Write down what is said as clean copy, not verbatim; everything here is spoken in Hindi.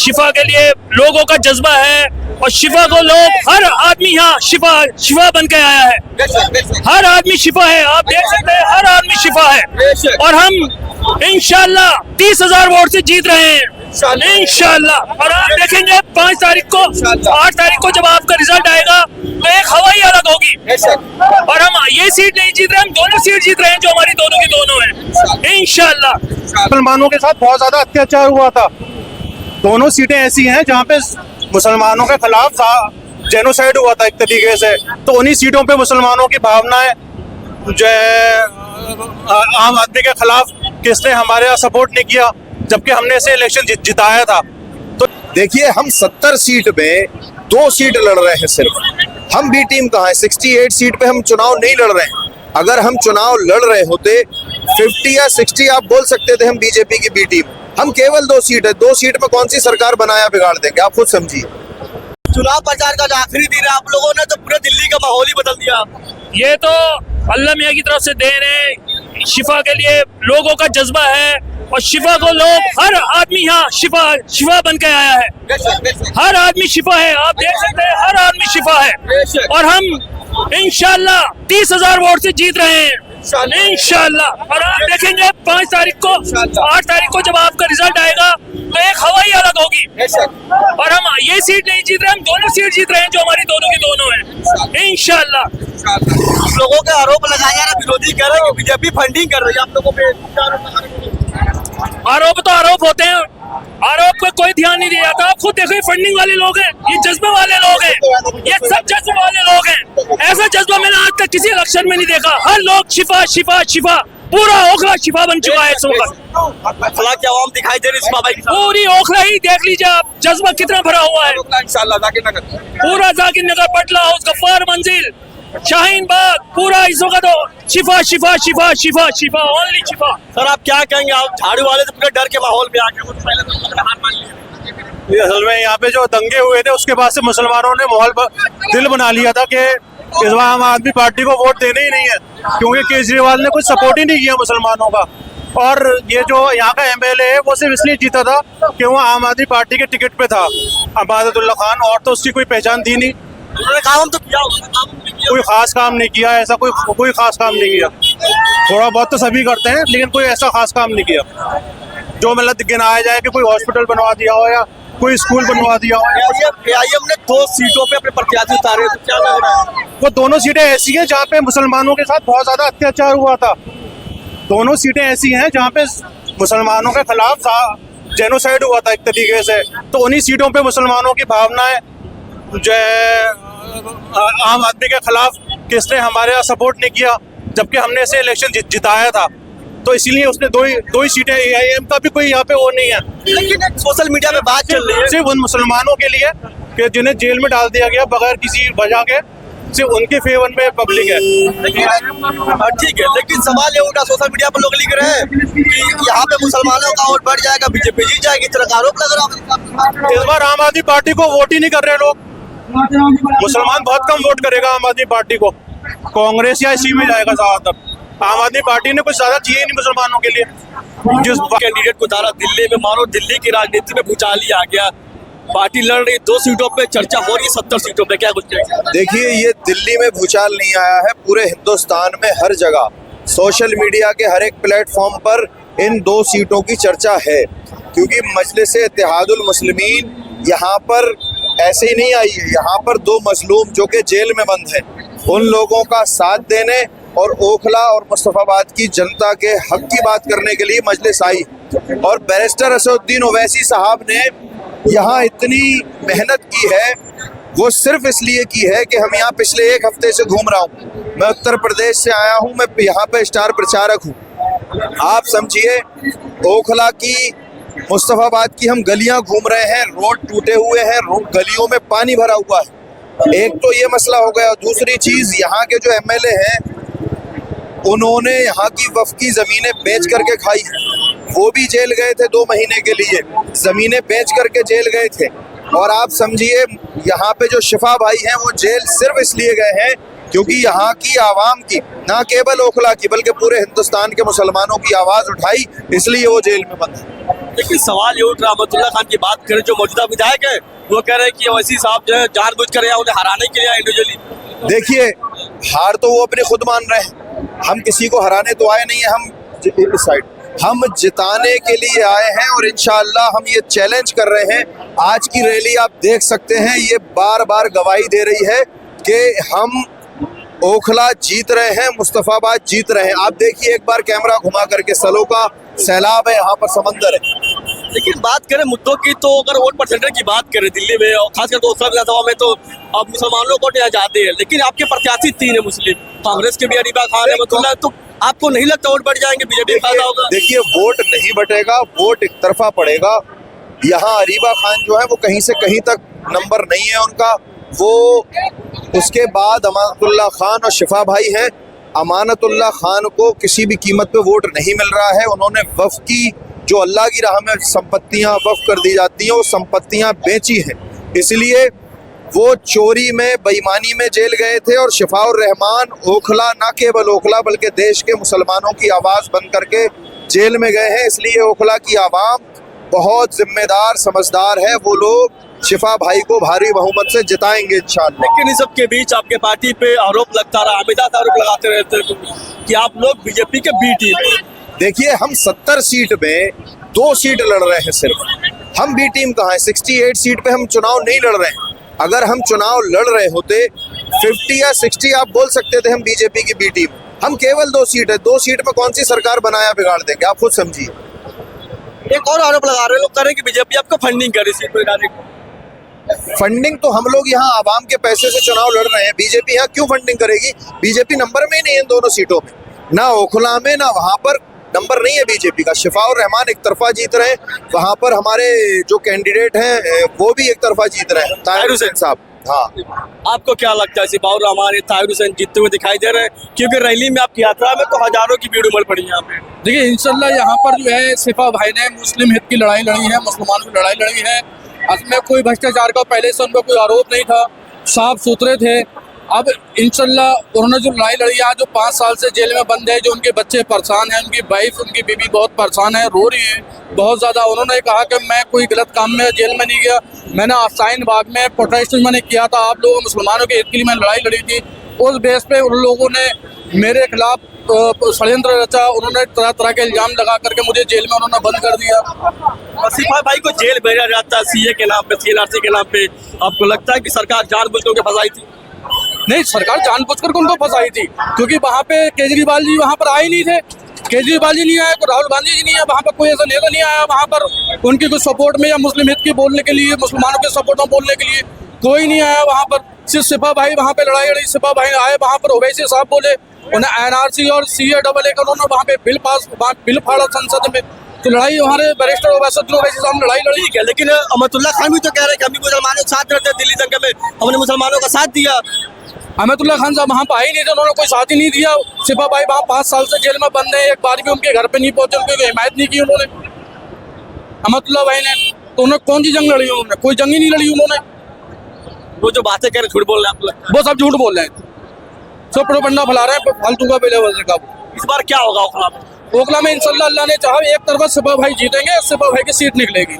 शिफा के लिए लोगों का जज्बा है और शिफा को लोग हर आदमी यहाँ शिफा बन के आया है। हर आदमी शिफा है, आप देख सकते हैं हर आदमी शिफा है और हम इंशाल्लाह 30,000 वोट से जीत रहे हैं इंशाल्लाह। और आप देखेंगे 5 तारीख को 8 तारीख को जब आपका रिजल्ट आएगा तो एक हवा ही अलग होगी। और हम ये सीट नहीं जीत रहे, हम दोनों सीट जीत रहे हैं जो हमारी दोनों की दोनों है इंशाल्लाह। मुसलमानों के साथ बहुत ज्यादा अत्याचार हुआ था। दोनों सीटें ऐसी हैं जहाँ पे मुसलमानों के खिलाफ जेनोसाइड हुआ था एक तरीके से, तो उन्हीं सीटों पे मुसलमानों की भावनाएं जो आम आदमी के खिलाफ किसने हमारे यहाँ सपोर्ट नहीं किया, जबकि हमने इसे इलेक्शन जिताया था। तो देखिए, हम 70 सीट में 2 सीट लड़ रहे हैं सिर्फ। हम बी टीम कहाँ है? 68 सीट पे हम चुनाव नहीं लड़ रहे हैं। अगर हम चुनाव लड़ रहे होते 50 या 60 आप बोल सकते थे हम बीजेपी की बी टीम। हम केवल 2 सीट है, 2 सीट में कौन सी सरकार बनाया बिगाड़ देंगे, आप खुद समझिए। चुनाव प्रचार का जो आखिरी दिन है, आप लोगों ने तो पूरे दिल्ली का माहौल ही बदल दिया। ये तो अल्लाह मियाँ की तरफ से देन है। शिफा के लिए लोगों का जज्बा है और शिफा को लोग हर आदमी यहाँ शिफा बन के आया है। हर आदमी शिफा है, आप देख सकते हैं हर आदमी शिफा है और हम इंशाल्लाह 30,000 वोट से जीत रहे हैं इंशाल्लाह। और आप देखेंगे 5 तारीख को 8 तारीख को जब आपका रिजल्ट आएगा तो एक हवा ही अलग होगी। और हम ये सीट नहीं जीत रहे, हम दोनों सीट जीत रहे हैं जो हमारी दोनों की दोनों है इंशाल्लाह। आप लोगों के आरोप लगाया जा रहा है, विरोधी कह रहे हैं कि बीजेपी फंडिंग कर रही है आप लोगों पे। आरोप तो आरोप होते हैं, आरोप पे कोई ध्यान नहीं दिया जाता। आप खुद देखो, ये फंडिंग वाले लोग हैं, ये जज्बे वाले लोग हैं, ये सब जज्बे वाले लोग हैं। ऐसा जज्बा मैंने आज तक किसी इलेक्शन में नहीं देखा। हर लोग शिफा शिफा शिफा, पूरा ओखला शिफा बन चुका है इस वक्त। हालांकि आवाम दिखाई दे रही है शिफा भाई की, पूरी ओखला ही देख लीजिए आप, जज्बा कितना भरा हुआ है। पूरा जाकिर नगर, पटला हाउस, गफ्फार मंजिल, शाहीन बाग, पूरा इस वक्त शिफा शिफा शिफा शिफा शिफा, ओनली शिफा। सर आप क्या कहेंगे? आप झाड़ू वाले तो पूरे डर के माहौल में आ गए, वो तो पहले तो हार मान लिया। असल में यहाँ पे जो दंगे हुए थे उसके बाद से मुसलमानों ने माहौल दिल बना लिया था कि इस बार आम आदमी पार्टी को वोट देने ही नहीं है, क्योंकि केजरीवाल ने कुछ सपोर्ट ही नहीं किया मुसलमानों का। और ये जो यहाँ का एमएलए है वो सिर्फ इसलिए जीता था कि वो आम आदमी पार्टी के टिकट पे था, अबादतुल्ला खान, और तो उसकी कोई पहचान थी नहीं। उन्होंने काम तो किया, कोई खास काम नहीं किया, ऐसा कोई खास काम नहीं किया। थोड़ा बहुत तो सभी करते हैं लेकिन कोई ऐसा खास काम नहीं किया जो मतलब गिनाया जाए कि कोई हॉस्पिटल बनवा दिया हो या कोई स्कूल बनवा दिया हो। एआईएम ने 2 सीटों पे अपने प्रत्याशी उतारे, तो क्या लग रहा है? वो दोनों सीटें ऐसी हैं जहाँ पे मुसलमानों के साथ बहुत ज्यादा अत्याचार हुआ था। दोनों सीटें ऐसी हैं जहाँ पे मुसलमानों के खिलाफ जेनोसाइड हुआ था एक तरीके से, तो उन्हीं सीटों पे मुसलमानों की भावनाएं जो आम आदमी के खिलाफ किसने हमारे यहाँ सपोर्ट नहीं किया, जबकि हमने इसे इलेक्शन जिताया था। तो इसीलिए उसने दो ही सीटें, एआईएम का भी कोई यहाँ पे वो नहीं है। लेकिन सोशल मीडिया पे बात चल रही है सिर्फ उन मुसलमानों के लिए कि जिन्हें जेल में डाल दिया गया बगैर किसी वजह के, सिर्फ उनके फेवर में पब्लिक है। ठीक है, लेकिन सवाल ये उठा, सोशल मीडिया पर लोग लिख रहे हैं कि यहाँ पे मुसलमानों का वोट बढ़ जाएगा, बीजेपी जीत जाएगी, इस तरह का आरोप लग रहा है। इस बार आम आदमी पार्टी को वोट ही नहीं कर रहे लोग। मुसलमान बहुत कम वोट करेगा आम आदमी पार्टी को, कांग्रेस या इसी में जाएगा ज्यादातर। आम आदमी पार्टी ने कुछ ज्यादा चाहिए नहीं मुसलमानों के लिए। जिस कैंडिडेट को उतारा दिल्ली में, मानो दिल्ली की राजनीति में भूचाल ही आ गया। पार्टी लड़ रही, 2 सीटों पे चर्चा हो रही है, 70 सीटों पे, क्या कुछ कहेंगे? देखिए, ये दिल्ली में भूचाल नहीं आया है, पूरे हिंदुस्तान में हर जगह सोशल मीडिया के हर एक प्लेटफॉर्म पर इन 2 सीटों की चर्चा है। क्योंकि मजलिस इत्तेहादुल मुस्लिमीन यहाँ पर ऐसे ही नहीं आई है। यहाँ पर 2 मजलूम जो कि जेल में बंद हैं, उन लोगों का साथ देने और ओखला और मुस्तफाबाद की जनता के हक की बात करने के लिए मजलिस आई। और बैरिस्टर असदुद्दीन ओवैसी साहब ने यहाँ इतनी मेहनत की है, वो सिर्फ इसलिए की है कि हम यहाँ पिछले 1 हफ्ते से घूम रहा हूँ। मैं उत्तर प्रदेश से आया हूँ, मैं यहाँ पे स्टार प्रचारक हूँ। आप समझिए, ओखला की, मुस्तफाबाद की हम गलियां घूम रहे हैं, रोड टूटे हुए हैं, गलियों में पानी भरा हुआ है। एक तो ये मसला हो गया। दूसरी चीज, यहाँ के जो एमएलए हैं उन्होंने यहाँ की वक्फ की जमीनें बेच करके खाई। वो भी जेल गए थे 2 महीने के लिए, जमीनें बेच करके जेल गए थे। और आप समझिए, यहाँ पे जो शिफा भाई हैं वो जेल सिर्फ इसलिए गए हैं क्योंकि यहाँ की आवाम की, ना केवल ओखला की बल्कि पूरे हिंदुस्तान के मुसलमानों की आवाज़ उठाई, इसलिए वो जेल में बंद है। लेकिन सवाल ये उठ रहा, अहमदुल्ला खान की बात करें जो मौजूदा विधायक है, वो कह रहे हैं कि ओवैसी साहब जो है जानबूझ कर या उन्हें हराने के लिए इंडिविजुअली। देखिए, हार तो वो अपने खुद मान रहे हैं, हम किसी को हराने तो आए नहीं है, हम इस साइड हम जिताने के लिए आए हैं और इंशाअल्लाह हम ये चैलेंज कर रहे हैं। आज की रैली आप देख सकते हैं, ये बार बार गवाही दे रही है कि हम ओखला जीत रहे हैं, मुस्तफाबाद जीत रहे हैं। आप देखिए एक बार कैमरा घुमा करके, सलों का सैलाब है, यहाँ पर समंदर है। लेकिन बात करें मुद्दों की, तो अगर वोट परसेंटेज की बात करें दिल्ली में और खासकर ओखला विधानसभा में, तो अब मुसलमानों को यहाँ जाते हैं, लेकिन आपके प्रत्याशी 3 है मुस्लिम, कांग्रेस के भी अरीबा खान है, अहमदुल्ला, तो आपको नहीं लगता वोट बढ़ जाएंगे, बीजेपी फायदा होगा? देखिए, वोट नहीं बटेगा, वोट एक तरफा पड़ेगा। यहाँ अरीबा खान जो है वो कहीं से कहीं तक नंबर नहीं है उनका, वो उसके बाद अमानतुल्लाह खान और शिफा भाई हैं। अमानतुल्लाह खान को किसी भी कीमत पे वोट नहीं मिल रहा है। उन्होंने वफ़ की जो अल्लाह की राह में संपत्तियां वफ़ कर दी जाती हैं, वो संपत्तियां बेची हैं, इसलिए वो चोरी में, बेईमानी में जेल गए थे। और शिफाउर रहमान ओखला, ना केवल ओखला बल्कि देश के मुसलमानों की आवाज़ बन करके जेल में गए हैं। इसलिए ओखला की आवाम बहुत जिम्मेदार, समझदार है। वो लोग शिफा भाई को भारी बहुमत से जिताएंगे इंशाअल्लाह। लेकिन इस सब के बीच आपके पार्टी पे आरोप लगता रहा, हामिदा आरोप लगाते रहते हैं कि आप लोग बीजेपी के बी टीम। देखिए, हम 70 सीट में 2 सीट लड़ रहे हैं सिर्फ, हम बी टीम कहाँ है? 68 सीट पे हम चुनाव नहीं लड़ रहे हैं। अगर हम चुनाव लड़ रहे होते 50 या 60 आप बोल सकते थे हम बीजेपी की बी टीम। हम केवल 2 सीट है, 2 सीट में कौन सी सरकार बनाया बिगाड़ देंगे, आप खुद समझिए। एक और आरोप लगा रहे हैं लोग, कह रहे हैं कि बीजेपी आपको फंडिंग करे सीट पर डालने को। फंडिंग तो हम लोग यहाँ आवाम के पैसे से चुनाव लड़ रहे हैं, बीजेपी यहाँ क्यों फंडिंग करेगी? बीजेपी नंबर में ही नहीं है इन दोनों सीटों में, ना ओखला में ना वहाँ पर नंबर नहीं है बीजेपी का। शिफाउर रहमान एक तरफा जीत रहे हैं, वहाँ पर हमारे जो कैंडिडेट हैं वो भी एक तरफा जीत रहे हैं, ताहिर हुसैन साहब। हाँ, आपको क्या लगता है शिफाउर रहमान, ताहिर हुसैन जीतते हुए दिखाई दे रहे हैं? क्योंकि रैली में आपकी यात्रा में तो हजारों की भीड़ उमड़ पड़ी यहाँ पे। देखिए, इंशाल्लाह यहाँ पर जो है शिफा भाई ने मुस्लिम हित की लड़ाई लड़ी है, मुसलमानों की लड़ाई लड़ी है। उसमें कोई भ्रष्टाचार का पहले से उनका कोई आरोप नहीं था, साफ सुथरे थे। अब इंशाल्लाह उन्होंने जो लड़ाई लड़ी है, जो 5 साल से जेल में बंद है, जो उनके बच्चे परेशान हैं, उनकी वाइफ, उनकी बीवी बहुत परेशान है, रो रही है बहुत ज़्यादा। उन्होंने कहा कि मैं कोई गलत काम में जेल में नहीं गया, मैंने आसाइन बाग में प्रोटेस्ट मैंने किया था, आप लोगों मुसलमानों के हित के लिए मैंने लड़ाई लड़ी थी। उस बेस पे उन लोगों ने मेरे खिलाफ षड्यंत्र रचा, उन्होंने तरह तरह के इल्जाम लगा करके मुझे जेल में उन्होंने बंद कर दिया। शिफा भाई को जेल भेजा जाता है सीए के नाम पे, सीएनआरसी के नाम पे, आपको लगता है कि सरकार जानबूझ कर फंसाई थी? नहीं, सरकार जानबूझकर उनको फंसाई थी, क्योंकि वहाँ पे केजरीवाल जी वहाँ पर आए नहीं थे। केजरीवाल जी नहीं आए, तो राहुल गांधी जी नहीं आए, वहाँ पर कोई ऐसा नेता नहीं आया वहाँ पर उनकी कुछ सपोर्ट में या मुस्लिम हित की बोलने के लिए, मुसलमानों के सपोर्ट में बोलने के लिए कोई नहीं आया वहाँ पर। सिर्फ शिफा भाई वहाँ पे लड़ाई लड़ी, शिफा भाई आए वहाँ पर, ओवैसी साहब बोले, उन्हें एनआरसी और CAA का उन्होंने वहाँ पे बिल फाड़ा संसद में, तो लड़ाई हमारे बैरिस्टर ओवैसी साहब लड़ाई लड़ी। ठीक है, लेकिन अहमदुल्ला खान भी तो कह रहे हैं कि हम भी मुसलमानों के साथ रहते हैं, दिल्ली दंगे में हमने मुसलमानों का साथ दिया। अहमदुल्ला खान साहब वहाँ पर आए नहीं थे, उन्होंने कोई साथ ही नहीं दिया। शिफा भाई वहाँ 5 साल से जेल में बंद है, एक बार भी उनके घर पे नहीं पहुंचे, उनकी हिमायत नहीं की उन्होंने, अहमदुल्ला भाई ने। तो उन्होंने कौन सी जंग लड़ी? उन्होंने कोई जंग ही नहीं लड़ी उन्होंने। वो जो बातें कह रहे झूठ बोल रहे हैं, आपको लगता है? वो सब झूठ बोल रहे हैं, सब प्रोपगंडा फैला रहे हैं फालतू का बेले का। इस बार क्या होगा ओखला में? ओखला में इंशाल्लाह अल्लाह ने चाहा एक तरफा शिफा भाई जीतेंगे, शिफा भाई की सीट निकलेगी।